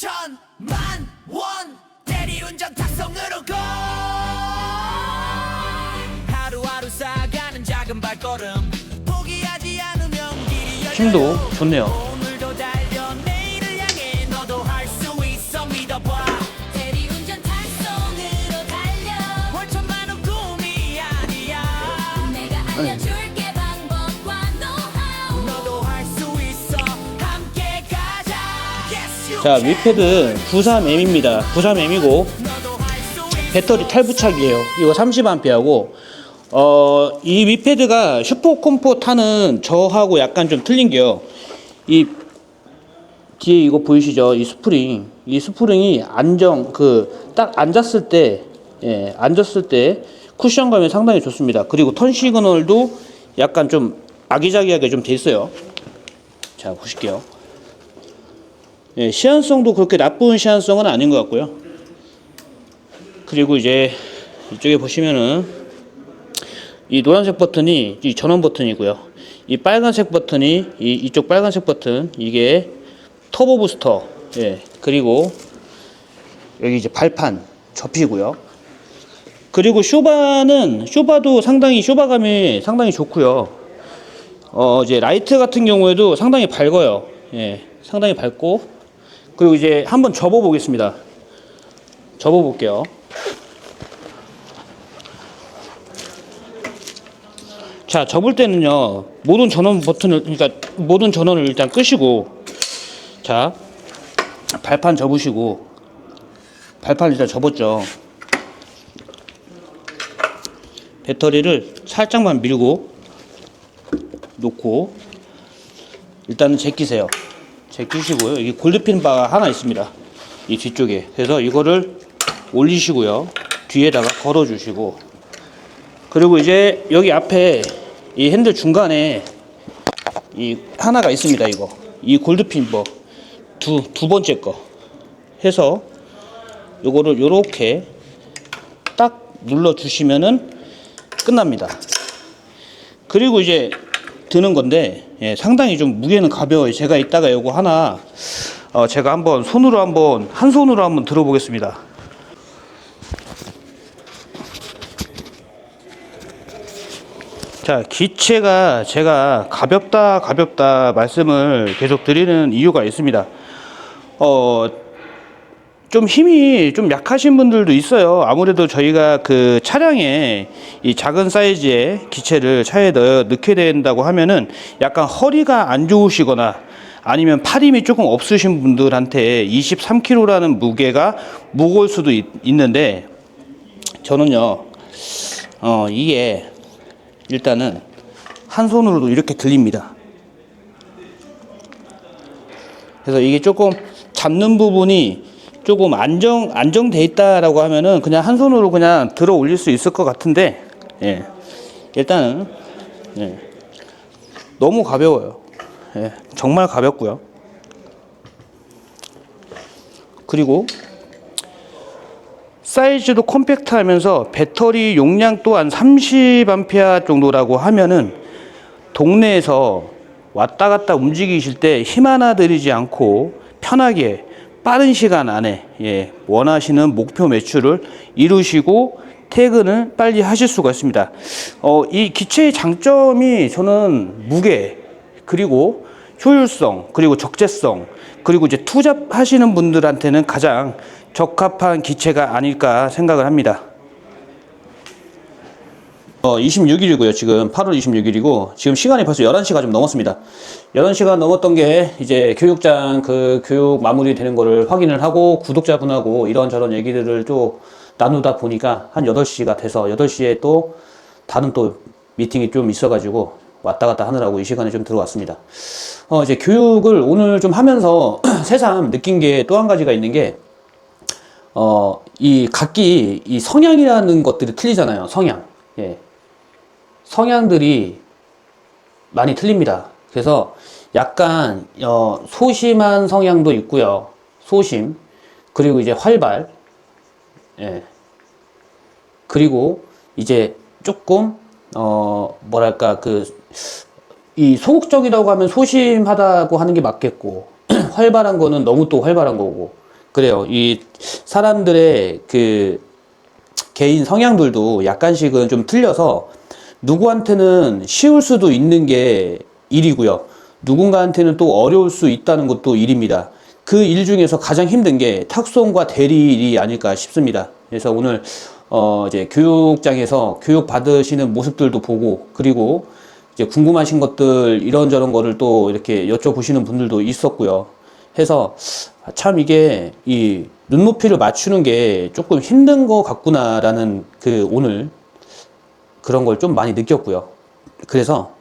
천만 원 대리운전 탁송으로 고 하루하루 쌓아가는 작은 발걸음 포기하지 않으면 길이 열려요. 힘도 좋네요. 오늘도 달려 내일을 향해 너도 할 수 있어 믿어봐 대리운전 탁송으로 달려 월천만 원 꿈이 아니야 내가 알려줄게 방법과 노하우 너도 할 수 있어 함께 가자 yes, you 자, can. 위패드 93M입니다. 93M이고 너도 할 수 있어 배터리 탈부착이에요. 이거 30A하고 이 위패드가 슈퍼콤포 타는 저하고 약간 좀 틀린 게요. 이 뒤에 이거 보이시죠? 이 스프링이 딱 앉았을 때, 예, 앉았을 때 쿠션감이 상당히 좋습니다. 그리고 턴 시그널도 약간 좀 아기자기하게 좀 돼 있어요. 자, 보실게요. 예, 시한성도 그렇게 나쁜 시한성은 아닌 것 같고요. 그리고 이제 이쪽에 보시면은 이 노란색 버튼이 이 전원 버튼이고요. 이 빨간색 버튼이 이쪽 빨간색 버튼 이게 터보 부스터. 예. 그리고 여기 이제 발판 접히고요. 그리고 쇼바도 상당히 쇼바감이 상당히 좋고요. 이제 라이트 같은 경우에도 상당히 밝아요. 예. 상당히 밝고 그리고 이제 한번 접어 보겠습니다. 접어 볼게요. 자, 접을 때는요, 모든 전원을 일단 끄시고, 자, 발판 접으시고, 발판 일단 접었죠. 배터리를 살짝만 밀고, 놓고, 일단은 제끼세요. 제끼시고요. 여기 골드핀 바가 하나 있습니다. 이 뒤쪽에. 그래서 이거를 올리시고요. 뒤에다가 걸어주시고, 그리고 이제 여기 앞에 이 핸들 중간에 이 하나가 있습니다. 이 골드핀 두 번째 거 해서 요거를 요렇게 딱 눌러 주시면은 끝납니다. 그리고 이제 드는 건데, 예, 상당히 좀 무게는 가벼워요. 제가 이따가 요거 하나 제가 한번 한 손으로 한번 들어 보겠습니다. 자, 기체가 제가 가볍다 말씀을 계속 드리는 이유가 있습니다. 좀 힘이 좀 약하신 분들도 있어요. 아무래도 저희가 그 차량에 이 작은 사이즈의 기체를 차에 넣게 된다고 하면은 약간 허리가 안 좋으시거나 아니면 팔 힘이 조금 없으신 분들한테 23kg라는 무게가 무거울 수도 있는데 저는요, 이게 일단은 한 손으로도 이렇게 들립니다. 그래서 이게 조금 잡는 부분이 조금 안정돼 있다라고 하면은 그냥 한 손으로 그냥 들어 올릴 수 있을 것 같은데, 예, 일단은, 예, 너무 가벼워요. 예, 정말 가볍고요. 그리고 사이즈도 컴팩트하면서 배터리 용량 또한 30A 정도라고 하면은 동네에서 왔다 갔다 움직이실 때 힘 하나 들이지 않고 편하게 빠른 시간 안에, 예, 원하시는 목표 매출을 이루시고 퇴근을 빨리 하실 수가 있습니다. 이 기체의 장점이 저는 무게, 그리고 효율성, 그리고 적재성, 그리고 이제 투잡하시는 분들한테는 가장 적합한 기체가 아닐까 생각을 합니다. 26일이고요. 지금 8월 26일이고 지금 시간이 벌써 11시가 좀 넘었습니다. 11시가 넘었던 게 이제 교육장 그 교육 마무리 되는 거를 확인을 하고 구독자분하고 이런저런 얘기들을 좀 나누다 보니까 한 8시가 돼서 8시에 또 다른 또 미팅이 좀 있어가지고 왔다 갔다 하느라고 이 시간에 좀 들어왔습니다. 이제 교육을 오늘 좀 하면서 새삼 느낀 게 또 한 가지가 있는 게 이 각기 이 성향이라는 것들이 틀리잖아요. 성향. 예. 성향들이 많이 틀립니다. 그래서 약간 소심한 성향도 있고요. 소심. 그리고 이제 활발. 예. 그리고 이제 조금 뭐랄까 이 소극적이라고 하면 소심하다고 하는 게 맞겠고 활발한 거는 너무 또 활발한 거고 그래요. 이 사람들의 그 개인 성향들도 약간씩은 좀 틀려서 누구한테는 쉬울 수도 있는 게 일이고요. 누군가한테는 또 어려울 수 있다는 것도 일입니다. 그 일 중에서 가장 힘든 게 탁송과 대리 일이 아닐까 싶습니다. 그래서 오늘 이제 교육장에서 교육 받으시는 모습들도 보고, 그리고 이제 궁금하신 것들 이런저런 거를 또 이렇게 여쭤보시는 분들도 있었고요. 해서 참 이게 이 눈높이를 맞추는 게 조금 힘든 것 같구나라는 그 오늘 그런 걸 좀 많이 느꼈고요. 그래서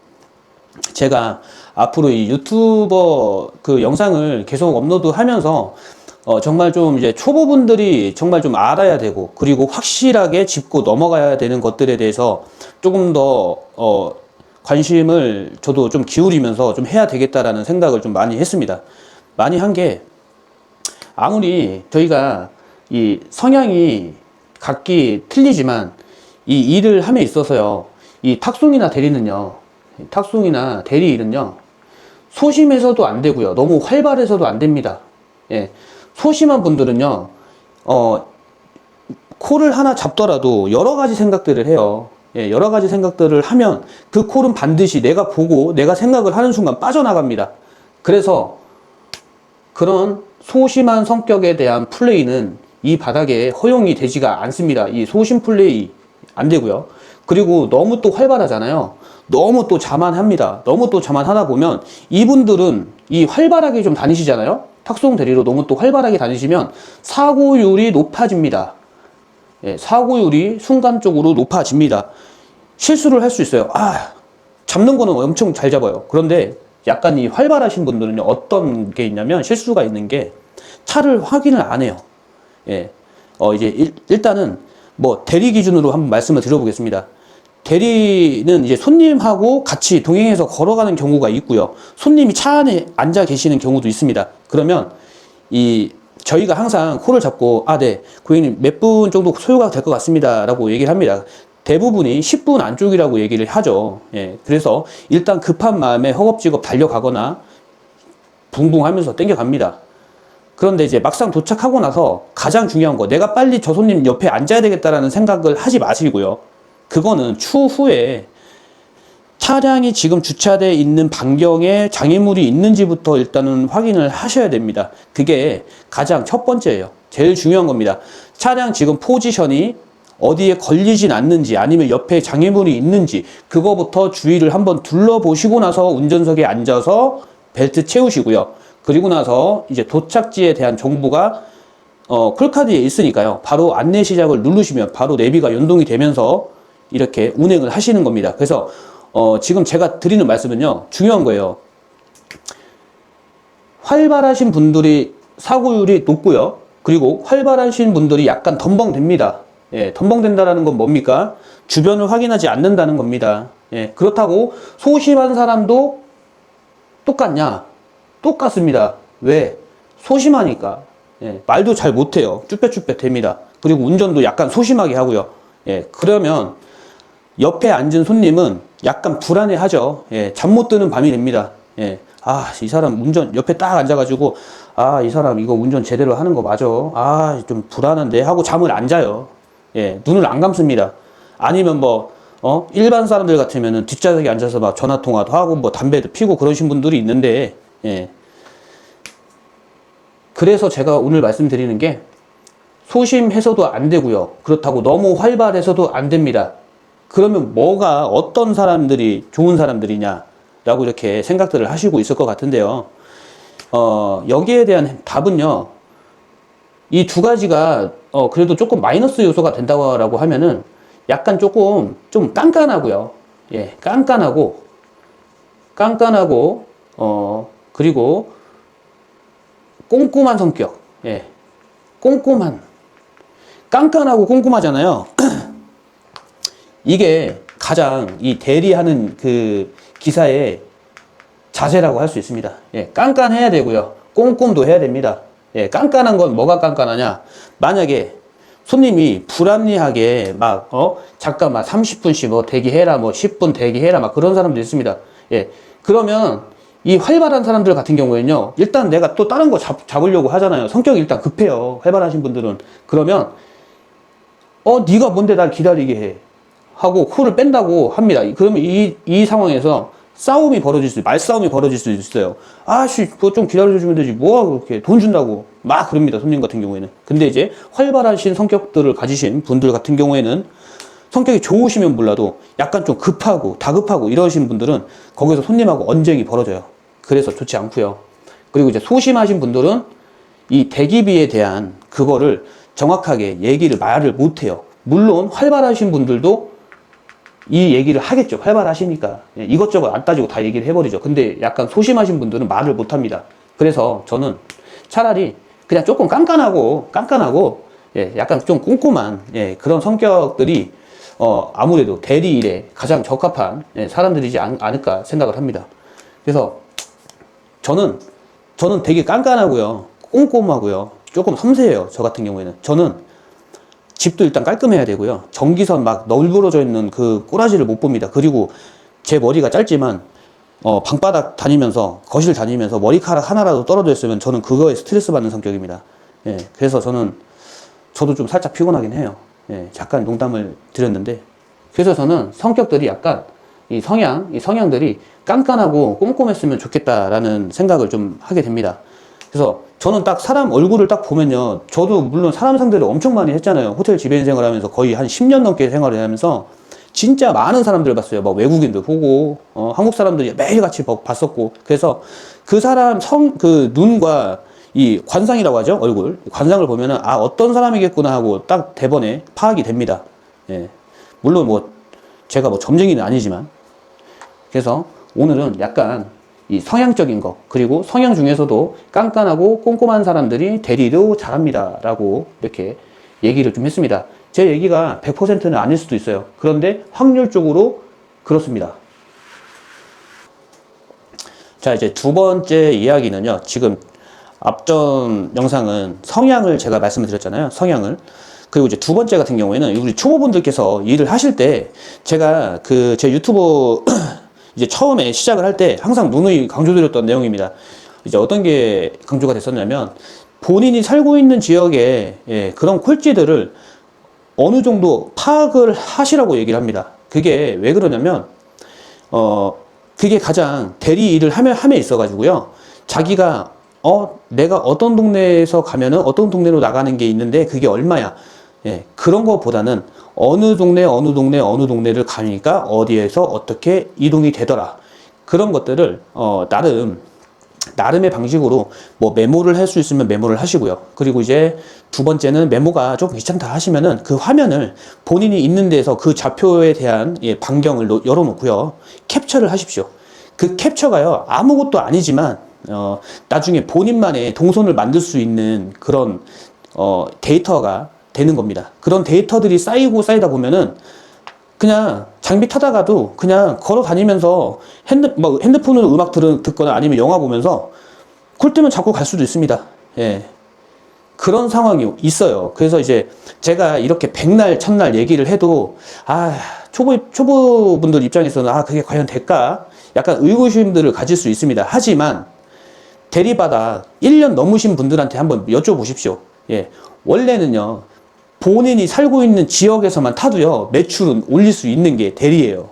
제가 앞으로 이 유튜버 그 영상을 계속 업로드 하면서 정말 좀 이제 초보분들이 정말 좀 알아야 되고, 그리고 확실하게 짚고 넘어가야 되는 것들에 대해서 조금 더 관심을 저도 좀 기울이면서 좀 해야 되겠다라는 생각을 좀 많이 했습니다. 많이 한 게, 아무리 저희가 이 성향이 각기 틀리지만 이 일을 함에 있어서요, 이 탁송이나 대리는요, 탁송이나 대리 일은요, 소심해서도 안 되고요, 너무 활발해서도 안 됩니다. 예, 소심한 분들은요, 콜을 하나 잡더라도 여러 가지 생각들을 해요. 예, 여러 가지 생각들을 하면 그 콜은 반드시 내가 보고 내가 생각을 하는 순간 빠져나갑니다. 그래서 그런 소심한 성격에 대한 플레이는 이 바닥에 허용이 되지가 않습니다. 이 소심 플레이 안 되고요. 그리고 너무 또 활발하잖아요. 너무 또 자만합니다. 너무 또 자만하다 보면 이분들은 이 활발하게 좀 다니시잖아요. 탁송 대리로 너무 또 활발하게 다니시면 사고율이 높아집니다. 예, 사고율이 순간적으로 높아집니다. 실수를 할 수 있어요. 잡는 거는 엄청 잘 잡아요. 그런데 약간 이 활발하신 분들은요, 어떤 게 있냐면, 실수가 있는 게 차를 확인을 안 해요. 예, 이제 일단은 뭐 대리 기준으로 한번 말씀을 드려보겠습니다. 대리는 이제 손님하고 같이 동행해서 걸어가는 경우가 있고요. 손님이 차 안에 앉아 계시는 경우도 있습니다. 그러면 저희가 항상 콜을 잡고, 네, 고객님 몇 분 정도 소요가 될 것 같습니다 라고 얘기를 합니다. 대부분이 10분 안쪽이라고 얘기를 하죠. 예, 그래서 일단 급한 마음에 허겁지겁 달려가거나 붕붕 하면서 땡겨갑니다. 그런데 이제 막상 도착하고 나서 가장 중요한 거, 내가 빨리 저 손님 옆에 앉아야 되겠다라는 생각을 하지 마시고요. 그거는 추후에 차량이 지금 주차되어 있는 반경에 장애물이 있는지부터 일단은 확인을 하셔야 됩니다. 그게 가장 첫 번째예요. 제일 중요한 겁니다. 차량 지금 포지션이 어디에 걸리진 않는지, 아니면 옆에 장애물이 있는지, 그거부터 주의를 한번 둘러보시고 나서 운전석에 앉아서 벨트 채우시고요. 그리고 나서 이제 도착지에 대한 정보가 콜카드에 있으니까요, 바로 안내 시작을 누르시면 바로 내비가 연동이 되면서 이렇게 운행을 하시는 겁니다. 그래서 지금 제가 드리는 말씀은요, 중요한 거예요. 활발하신 분들이 사고율이 높고요, 그리고 활발하신 분들이 약간 덤벙됩니다. 예, 덤벙된다라는 건 뭡니까? 주변을 확인하지 않는다는 겁니다. 예, 그렇다고 소심한 사람도 똑같냐? 똑같습니다. 왜? 소심하니까. 예, 말도 잘 못해요. 쭈뼛쭈뼛 됩니다. 그리고 운전도 약간 소심하게 하고요. 예, 그러면 옆에 앉은 손님은 약간 불안해하죠. 예, 잠 못 드는 밤이 됩니다. 예, 이 사람 운전 옆에 딱 앉아가지고, 이 사람 이거 운전 제대로 하는 거 맞아? 좀 불안한데 하고 잠을 안 자요. 예, 눈을 안 감습니다. 아니면 일반 사람들 같으면은 뒷좌석에 앉아서 막 전화 통화도 하고 뭐 담배도 피고 그러신 분들이 있는데, 예. 그래서 제가 오늘 말씀드리는 게, 소심해서도 안 되고요. 그렇다고 너무 활발해서도 안 됩니다. 그러면 어떤 사람들이 좋은 사람들이냐라고 이렇게 생각들을 하시고 있을 것 같은데요. 여기에 대한 답은요, 이 두 가지가 그래도 조금 마이너스 요소가 된다고 하면은 약간 조금 좀 깐깐하고요. 예, 깐깐하고 그리고 꼼꼼한 성격. 예, 깐깐하고 꼼꼼하잖아요. 이게 가장 이 대리하는 그 기사의 자세라고 할 수 있습니다. 예, 깐깐해야 되고요, 꼼꼼도 해야 됩니다. 예, 깐깐한 건 뭐가 깐깐하냐? 만약에 손님이 불합리하게 잠깐 30분씩 대기해라, 10분 대기해라, 그런 사람도 있습니다. 예, 그러면 이 활발한 사람들 같은 경우에는요, 일단 내가 또 다른 거 잡으려고 하잖아요. 성격이 일단 급해요. 활발하신 분들은. 그러면, 네가 뭔데 날 기다리게 해. 하고 코를 뺀다고 합니다. 그러면 이 상황에서 싸움이 벌어질 수, 말싸움이 벌어질 수 있어요. 아씨, 그거 좀 기다려주면 되지. 뭐하고 그렇게 돈 준다고. 막 그럽니다. 손님 같은 경우에는. 근데 이제 활발하신 성격들을 가지신 분들 같은 경우에는 성격이 좋으시면 몰라도 약간 좀 급하고 다급하고 이러신 분들은 거기서 손님하고 언쟁이 벌어져요. 그래서 좋지 않고요. 그리고 이제 소심하신 분들은 이 대기비에 대한 그거를 정확하게 말을 못해요. 물론 활발하신 분들도 이 얘기를 하겠죠. 활발하시니까. 이것저것 안 따지고 다 얘기를 해버리죠. 근데 약간 소심하신 분들은 말을 못합니다. 그래서 저는 차라리 그냥 조금 깐깐하고, 약간 좀 꼼꼼한, 그런 성격들이, 아무래도 대리일에 가장 적합한 사람들이지 않을까 생각을 합니다. 그래서 저는 되게 깐깐하고요. 꼼꼼하고요. 조금 섬세해요. 저 같은 경우에는. 저는 집도 일단 깔끔해야 되고요. 전기선 막 널브러져 있는 그 꼬라지를 못 봅니다. 그리고 제 머리가 짧지만 방바닥 다니면서 거실 다니면서 머리카락 하나라도 떨어져 있으면 저는 그거에 스트레스 받는 성격입니다. 그래서 저도 좀 살짝 피곤하긴 해요. 잠깐 농담을 드렸는데, 그래서 저는 성격들이 약간 이 성향들이 깐깐하고 꼼꼼했으면 좋겠다라는 생각을 좀 하게 됩니다. 그래서 저는 딱 사람 얼굴을 딱 보면요, 저도 물론 사람 상대를 엄청 많이 했잖아요. 호텔 지배인 생활하면서 거의 한 10년 넘게 생활을 하면서 진짜 많은 사람들 봤어요. 막 외국인들 보고, 한국 사람들이 매일같이 봤었고. 그래서 그 사람 그 눈과 이 관상이라고 하죠. 얼굴 관상을 보면은 어떤 사람이겠구나 하고 딱 대번에 파악이 됩니다. 물론 제가 점쟁이는 아니지만. 그래서 오늘은 약간 이 성향적인 거, 그리고 성향 중에서도 깐깐하고 꼼꼼한 사람들이 대리도 잘합니다 라고 이렇게 얘기를 좀 했습니다. 제 얘기가 100%는 아닐 수도 있어요. 그런데 확률적으로 그렇습니다. 자, 이제 두 번째 이야기는요, 지금 앞전 영상은 성향을 제가 말씀을 드렸잖아요. 성향을. 그리고 이제 두 번째 같은 경우에는 우리 초보분들께서 일을 하실 때 제가 제 유튜브 이제 처음에 시작을 할 때 항상 누누이 강조드렸던 내용입니다. 이제 어떤 게 강조가 됐었냐면, 본인이 살고 있는 지역에 그런 콜지들을 어느 정도 파악을 하시라고 얘기를 합니다. 그게 왜 그러냐면, 그게 가장 대리 일을 함에 있어가지고요. 자기가, 내가 어떤 동네에서 가면은 어떤 동네로 나가는 게 있는데 그게 얼마야. 그런 것보다는 어느 동네를 가니까 어디에서 어떻게 이동이 되더라. 그런 것들을, 나름의 방식으로 메모를 할 수 있으면 메모를 하시고요. 그리고 이제 두 번째는 메모가 조금 귀찮다 하시면은 그 화면을 본인이 있는 데서 그 좌표에 대한 반경을 열어놓고요. 캡처를 하십시오. 그 캡처가요, 아무것도 아니지만, 나중에 본인만의 동선을 만들 수 있는 그런, 데이터가 되는 겁니다. 그런 데이터들이 쌓이다 보면은 그냥 장비 타다가도 그냥 걸어 다니면서 핸드폰으로 음악 듣거나 아니면 영화 보면서 쿨 뜨면 자꾸 갈 수도 있습니다. 그런 상황이 있어요. 그래서 이제 제가 이렇게 백날 첫날 얘기를 해도 초보분들 입장에서는 그게 과연 될까? 약간 의구심들을 가질 수 있습니다. 하지만 대리바닥 1년 넘으신 분들한테 한번 여쭤보십시오. 원래는요, 본인이 살고 있는 지역에서만 타도요, 매출은 올릴 수 있는 게 대리예요.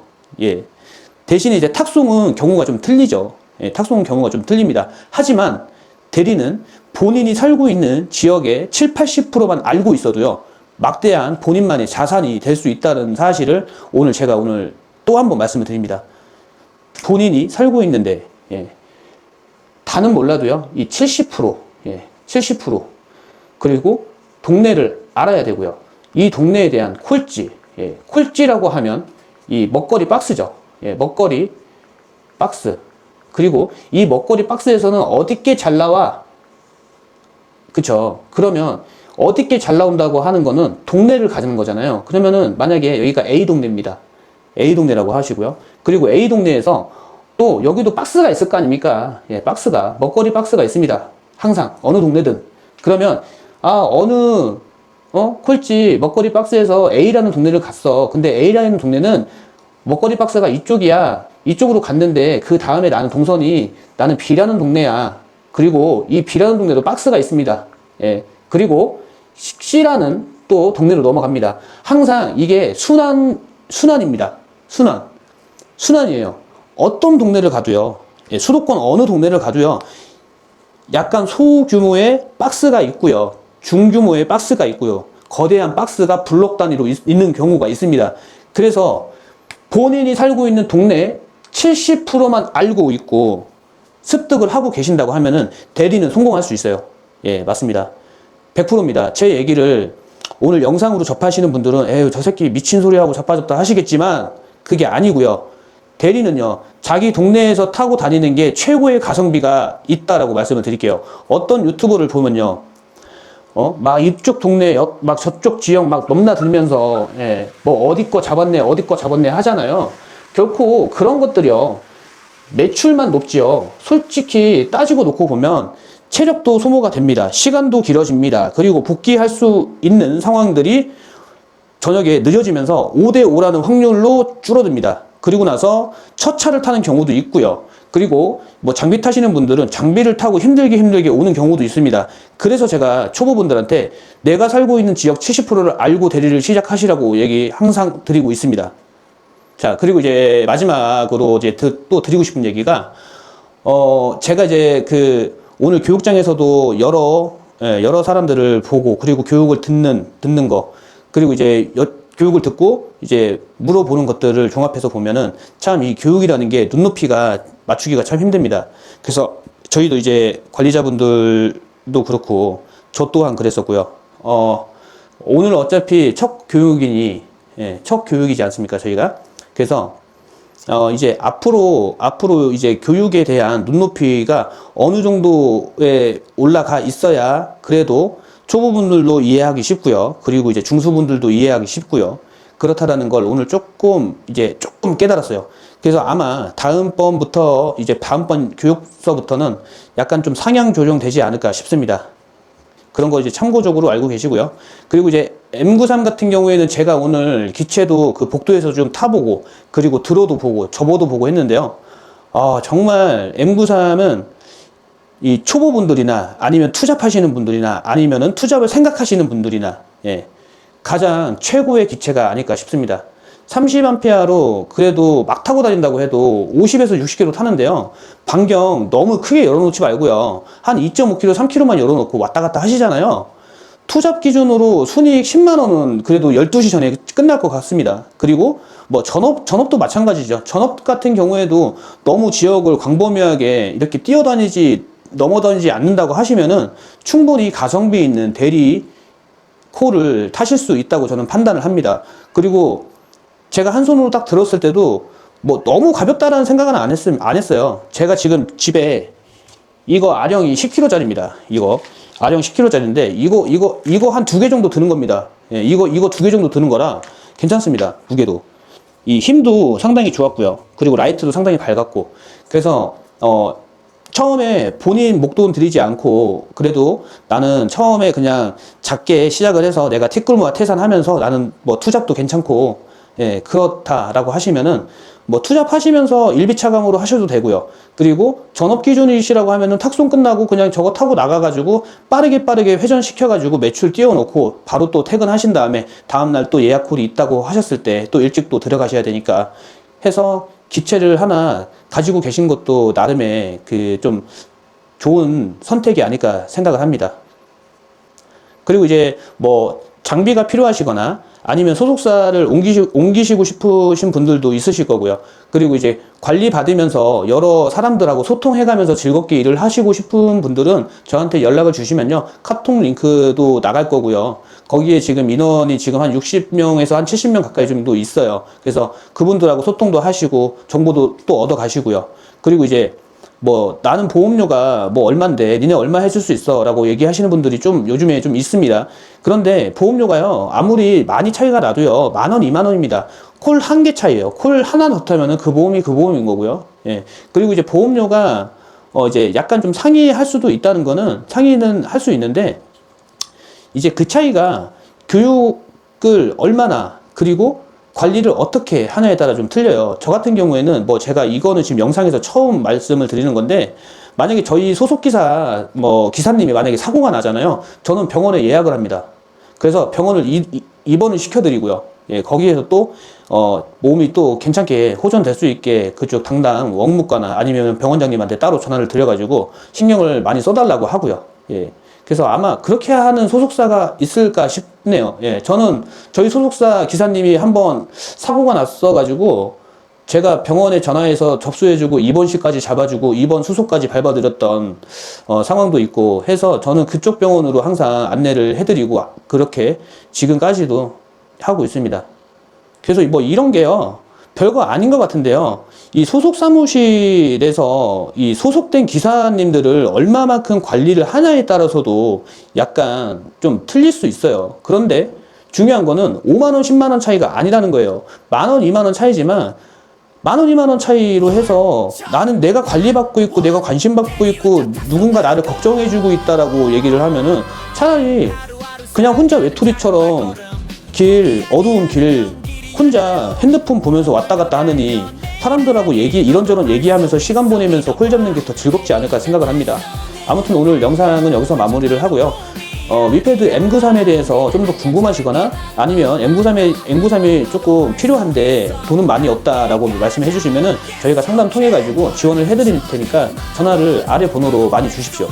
대신에 이제 탁송은 경우가 좀 틀리죠. 탁송은 경우가 좀 틀립니다. 하지만 대리는 본인이 살고 있는 지역의 70-80%만 알고 있어도요, 막대한 본인만의 자산이 될 수 있다는 사실을 제가 또 한 번 말씀을 드립니다. 본인이 살고 있는데, 다는 몰라도요, 이 70%, 70%, 그리고 동네를 알아야 되고요. 이 동네에 대한 콜지, 콜지라고 하면 이 먹거리 박스죠. 먹거리 박스. 그리고 이 먹거리 박스에서는 어디께 잘 나와? 그쵸? 그러면 어디께 잘 나온다고 하는 거는 동네를 가지는 거잖아요. 그러면은 만약에 여기가 A 동네입니다. A 동네라고 하시고요. 그리고 A 동네에서 또 여기도 박스가 있을 거 아닙니까? 먹거리 박스가 있습니다. 항상 어느 동네든. 그러면 어느 콜지 먹거리 박스에서 A라는 동네를 갔어. 근데 A라는 동네는 먹거리 박스가 이쪽이야. 이쪽으로 갔는데 그 다음에 나는 동선이 나는 B라는 동네야. 그리고 이 B라는 동네도 박스가 있습니다. 예. 그리고 C라는 또 동네로 넘어갑니다. 항상 이게 순환입니다. 순환이에요. 어떤 동네를 가도요. 예, 수도권 어느 동네를 가도요. 약간 소규모의 박스가 있고요. 중규모의 박스가 있고요. 거대한 박스가 블록 단위로 있는 경우가 있습니다. 그래서 본인이 살고 있는 동네 70%만 알고 있고 습득을 하고 계신다고 하면은 대리는 성공할 수 있어요. 예, 맞습니다. 100%입니다. 제 얘기를 오늘 영상으로 접하시는 분들은 에휴, 저 새끼 미친 소리하고 자빠졌다 하시겠지만 그게 아니고요. 대리는요, 자기 동네에서 타고 다니는 게 최고의 가성비가 있다라고 말씀을 드릴게요. 어떤 유튜브를 보면요, 막 이쪽 동네, 막 저쪽 지역 막 넘나들면서, 예, 뭐 어디 거 잡았네, 어디 거 잡았네 하잖아요. 결코 그런 것들이요, 매출만 높지요. 솔직히 따지고 놓고 보면 체력도 소모가 됩니다. 시간도 길어집니다. 그리고 복귀할 수 있는 상황들이 저녁에 늦어지면서 5대5라는 확률로 줄어듭니다. 그리고 나서 첫 차를 타는 경우도 있고요. 그리고 뭐 장비 타시는 분들은 장비를 타고 힘들게 오는 경우도 있습니다. 그래서 제가 초보분들한테 내가 살고 있는 지역 70%를 알고 대리를 시작하시라고 얘기 항상 드리고 있습니다. 자, 그리고 이제 마지막으로 이제 또 드리고 싶은 얘기가, 제가 이제 오늘 교육장에서도 여러 사람들을 보고, 그리고 교육을 듣는 거, 그리고 이제 교육을 듣고 이제 물어보는 것들을 종합해서 보면은 참 이 교육이라는 게 눈높이가 맞추기가 참 힘듭니다. 그래서 저희도 이제 관리자분들도 그렇고 저 또한 그랬었고요. 오늘 어차피 첫 교육이지 않습니까, 저희가? 그래서 이제 앞으로 이제 교육에 대한 눈높이가 어느 정도에 올라가 있어야 그래도 초보분들도 이해하기 쉽고요. 그리고 이제 중수분들도 이해하기 쉽고요. 그렇다라는 걸 오늘 조금 깨달았어요. 그래서 아마 다음번 교육서부터는 약간 좀 상향 조정되지 않을까 싶습니다. 그런 거 이제 참고적으로 알고 계시고요. 그리고 이제 M93 같은 경우에는 제가 오늘 기체도 그 복도에서 좀 타보고, 그리고 들어도 보고, 접어도 보고 했는데요. 정말 M93은 이 초보분들이나 아니면 투잡하시는 분들이나 아니면은 투잡을 생각하시는 분들이나, 예, 가장 최고의 기체가 아닐까 싶습니다. 30A로 그래도 막 타고 다닌다고 해도 50에서 60km 타는데요. 반경 너무 크게 열어놓지 말고요. 한 2.5km, 3km만 열어놓고 왔다 갔다 하시잖아요. 투잡 기준으로 순이익 10만원은 그래도 12시 전에 끝날 것 같습니다. 그리고 뭐 전업도 마찬가지죠. 전업 같은 경우에도 너무 지역을 광범위하게 이렇게 넘어다니지 않는다고 하시면은 충분히 가성비 있는 대리 콜을 타실 수 있다고 저는 판단을 합니다. 그리고 제가 한 손으로 딱 들었을 때도 뭐 너무 가볍다라는 생각은 안 했어요. 제가 지금 집에 이거 아령이 10kg짜리입니다. 이거 아령 10kg짜리인데 이거 한 2개 정도 드는 겁니다. 예, 이거 2개 정도 드는 거라 괜찮습니다. 무게도. 이 힘도 상당히 좋았고요. 그리고 라이트도 상당히 밝았고. 그래서 처음에 본인 목돈 들이지 않고 그래도 나는 처음에 그냥 작게 시작을 해서 내가 티끌모아 태산하면서 나는 뭐 투잡도 괜찮고, 예, 그렇다라고 하시면은 뭐 투잡하시면서 일비차강으로 하셔도 되고요. 그리고 전업 기준이시라고 하면은 탁송 끝나고 그냥 저거 타고 나가가지고 빠르게 회전시켜가지고 매출 띄워놓고 바로 또 퇴근하신 다음에 다음날 또 예약콜이 있다고 하셨을 때 또 일찍 또 들어가셔야 되니까 해서 기체를 하나 가지고 계신 것도 나름의 좀 좋은 선택이 아닐까 생각을 합니다. 그리고 이제 뭐 장비가 필요하시거나 아니면 소속사를 옮기시고 싶으신 분들도 있으실 거고요. 그리고 이제 관리 받으면서 여러 사람들하고 소통해가면서 즐겁게 일을 하시고 싶은 분들은 저한테 연락을 주시면요, 카톡 링크도 나갈 거고요. 거기에 지금 인원이 지금 한 60명에서 한 70명 가까이 정도 있어요. 그래서 그분들하고 소통도 하시고 정보도 또 얻어 가시고요. 그리고 이제 뭐 나는 보험료가 뭐 얼만데 니네 얼마 해줄 수 있어 라고 얘기하시는 분들이 좀 요즘에 좀 있습니다. 그런데 보험료가요, 아무리 많이 차이가 나도요 10,000원, 20,000원입니다. 콜 한 개 차이에요. 콜 하나 더 타면은 그 보험인 거고요. 예. 그리고 이제 보험료가 이제 약간 좀 상이할 수도 있다는 거는, 상이는 할 수 있는데 이제 그 차이가 교육을 얼마나, 그리고 관리를 어떻게 하냐에 따라 좀 틀려요. 저 같은 경우에는 뭐 제가 이거는 지금 영상에서 처음 말씀을 드리는 건데, 만약에 저희 소속 기사 뭐 기사님이 만약에 사고가 나잖아요. 저는 병원에 예약을 합니다. 그래서 병원을 입원을 시켜드리고요. 예, 거기에서 또 몸이 또 괜찮게 호전될 수 있게 그쪽 담당 원무과나 아니면 병원장님한테 따로 전화를 드려가지고 신경을 많이 써달라고 하고요. 예. 그래서 아마 그렇게 하는 소속사가 있을까 싶네요. 예, 저는 저희 소속사 기사님이 한번 사고가 났어가지고 제가 병원에 전화해서 접수해주고 입원실까지 잡아주고 입원 수속까지 밟아드렸던 상황도 있고 해서 저는 그쪽 병원으로 항상 안내를 해드리고 그렇게 지금까지도 하고 있습니다. 그래서 뭐 이런 게요, 별거 아닌 것 같은데요. 이 소속 사무실에서 이 소속된 기사님들을 얼마만큼 관리를 하냐에 따라서도 약간 좀 틀릴 수 있어요. 그런데 중요한 거는 5만원, 10만원 차이가 아니라는 거예요. 만원, 2만원 차이지만 만원, 2만원 차이로 해서 나는 내가 관리받고 있고 내가 관심받고 있고 누군가 나를 걱정해주고 있다라고 얘기를 하면은 차라리 그냥 혼자 외톨이처럼 어두운 길 혼자 핸드폰 보면서 왔다 갔다 하느니 사람들하고 이런저런 얘기하면서 시간 보내면서 콜 잡는 게 더 즐겁지 않을까 생각을 합니다. 아무튼 오늘 영상은 여기서 마무리를 하고요. 위패드 M93에 대해서 좀 더 궁금하시거나 아니면 M93이 조금 필요한데 돈은 많이 없다라고 말씀해 주시면은 저희가 상담 통해 가지고 지원을 해드릴 테니까 전화를 아래 번호로 많이 주십시오.